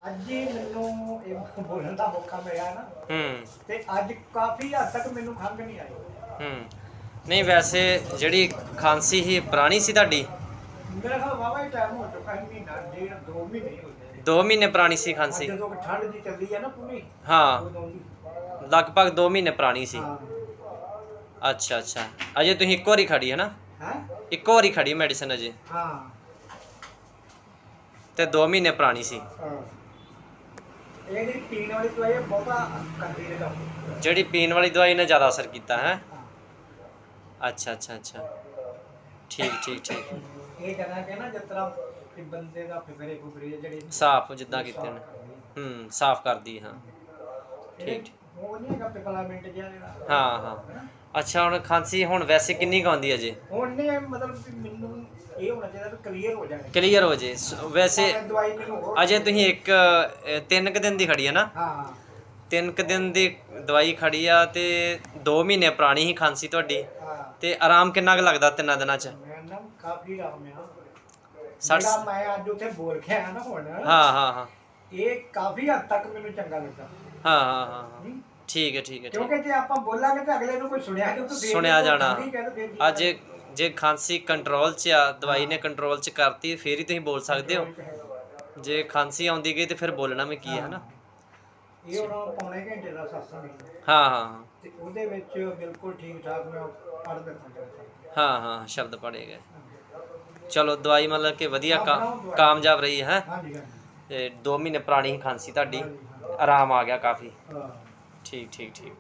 ਅੱਜ ਹੀ ਮੈਨੂੰ ਇਹ ਬੋਲਣ ਦਾ ਮੌਕਾ ਮਿਲਿਆ ਨਾ ਤੇ ਅੱਜ ਕਾਫੀ ਹੱਦ ਤੱਕ ਮੈਨੂੰ ਖੰਘ ਨਹੀਂ ਆਈ। ਨਹੀਂ ਵੈਸੇ ਜਿਹੜੀ ਖਾਂਸੀ ਸੀ ਪੁਰਾਣੀ ਸੀ ਤੁਹਾਡੀ? ਮੇਰਾ ਖਿਆਲ ਵਾਵਾ ਹੀ ਟਾਈਮ ਹੋ ਚੁੱਕਾ ਹੈ, ਮਹੀਨਾ ਡੇਢ 2 ਮਹੀਨੇ ਹੋ ਗਏ। 2 ਮਹੀਨੇ ਪੁਰਾਣੀ ਸੀ ਖਾਂਸੀ? ਜਦੋਂ ਠੰਡ ਦੀ ਚੱਲੀ ਹੈ ਨਾ ਪੂਰੀ, ਹਾਂ ਉਦੋਂ ਦੀ। ਲਗਭਗ 2 ਮਹੀਨੇ ਪੁਰਾਣੀ ਸੀ। ਹਾਂ। ਅੱਛਾ ਅੱਛਾ, ਅਜੇ ਤੁਸੀਂ ਇੱਕ ਵਾਰੀ ਖੜੀ ਹੈ ਨਾ? ਹੈ ਇੱਕੋ ਵਾਰੀ ਖੜੀ ਮੈਡੀਸਨ ਅਜੇ? ਹਾਂ। ਤੇ 2 ਮਹੀਨੇ ਪੁਰਾਣੀ ਸੀ। ਇਹ ਜਿਹੜੀ ਪੀਣ ਵਾਲੀ ਦਵਾਈ ਹੈ ਬਹੁਤਾ ਕਰਦੀ ਹੈ ਕੰਮ। ਜਿਹੜੀ ਪੀਣ ਵਾਲੀ ਦਵਾਈ ਨੇ ਜ਼ਿਆਦਾ ਅਸਰ ਕੀਤਾ ਹੈ? ਅੱਛਾ ਅੱਛਾ ਅੱਛਾ, ਠੀਕ ਠੀਕ ਠੀਕ। ਇਹ ਕਹਿਣਾ ਕਿ ਨਾ ਜਿਸ ਤਰ੍ਹਾਂ ਕਿ ਬੰਦੇ ਦਾ ਫਿਕਰੇ ਫੁਕਰੇ ਜਿਹੜੇ ਸਾਫ਼ ਜਿੱਦਾਂ ਕੀਤੇ ਨੇ, ਸਾਫ਼ ਕਰਦੀ। ਹਾਂ ਠੀਕ। ਉਹ ਨਹੀਂ ਹੈਗਾ ਪਿਪਲਾ ਮਿੰਟ ਜਿਹਾ ਜਿਹੜਾ। ਹਾਂ ਹਾਂ। ਅੱਛਾ, ਹੁਣ ਖਾਂਸੀ ਹੁਣ ਵੈਸੇ ਕਿੰਨੀ ਕੁ ਆਉਂਦੀ ਹੈ ਜੀ? ਹੁਣ ਨਹੀਂ, ਮਤਲਬ ਕਿ ਮੈਨੂੰ ਇਹ ਹੋਣਾ ਚਾਹੀਦਾ ਕਿ ਕਲੀਅਰ ਹੋ ਜਾਏ। ਕਲੀਅਰ ਹੋ ਜੇ ਵੈਸੇ। ਦਵਾਈ ਮੈਨੂੰ ਹੋਰ ਅਜੇ ਤੁਸੀਂ 3 ਦਿਨ ਦੀ ਖੜੀ ਹੈ ਨਾ? ਹਾਂ 3 ਦਿਨ ਦੀ ਦਵਾਈ ਖੜੀ ਆ ਤੇ 2 ਮਹੀਨੇ ਪੁਰਾਣੀ ਹੀ ਖਾਂਸੀ ਤੁਹਾਡੀ। ਹਾਂ। ਤੇ ਆਰਾਮ ਕਿੰਨਾ ਕੁ ਲੱਗਦਾ 3 ਦਿਨਾਂ ਚ? ਮੈਂ ਨਾ ਕਾਫੀ ਆਰਾਮ ਆ। 60 ਜਿਹੜਾ ਮੈਂ ਅੱਜ ਉੱਥੇ ਬੋਲ ਕੇ ਆਇਆ ਨਾ ਹੁਣ, ਹਾਂ ਹਾਂ ਹਾਂ ਇਹ ਕਾਫੀ ਹੱਦ ਤੱਕ ਮੈਨੂੰ ਚੰਗਾ ਲੱਗਾ। ਹਾਂ ਹਾਂ ਹਾਂ, ਠੀਕ ਹੈ ਠੀਕ ਹੈ। ਕਿਉਂਕਿ ਜੇ ਆਪਾਂ ਬੋਲਾਂਗੇ ਤਾਂ ਅਗਲੇ ਨੂੰ ਕੋਈ ਸੁਣਿਆ ਕਿ ਸੁਣਿਆ ਜਾਣਾ। ਅੱਜ ਜੇ ਖਾਂਸੀ ਕੰਟਰੋਲ 'ਚ ਆ, ਦਵਾਈ ਨੇ ਕੰਟਰੋਲ 'ਚ ਕਰਤੀ, ਫੇਰ ਹੀ ਤੁਸੀਂ ਬੋਲ ਸਕਦੇ ਹੋ। ਜੇ ਖਾਂਸੀ ਆਉਂਦੀ ਗਈ ਤੇ ਫਿਰ ਬੋਲਣਾ ਵੀ ਕੀ ਹੈ ਨਾ। ਇਹ ਹੁਣ ਪੌਣੇ ਘੰਟੇ ਦਾ ਸਤਸੰਗ ਹੈ। ਹਾਂ ਹਾਂ ਤੇ ਉਹਦੇ ਵਿੱਚ ਬਿਲਕੁਲ ਠੀਕ ਠਾਕ ਮੈਂ ਪੜ੍ਹ ਦਿੱਤਾ। ਹਾਂ ਹਾਂ, ਸ਼ਬਦ ਪੜ੍ਹੇ ਗਏ। ਚਲੋ ਦਵਾਈ ਮਤਲਬ ਕਿ ਵਧੀਆ ਕਾਮਯਾਬ ਰਹੀ ਹੈ। ਹਾਂਜੀ ਹਾਂਜੀ। ਤੇ 2 ਮਹੀਨੇ ਪੁਰਾਣੀ ਹੀ ਖਾਂਸੀ ਤੁਹਾਡੀ, ਆਰਾਮ ਆ ਗਿਆ ਕਾਫੀ। ਹਾਂ। ਠੀਕ ਠੀਕ ਠੀਕ।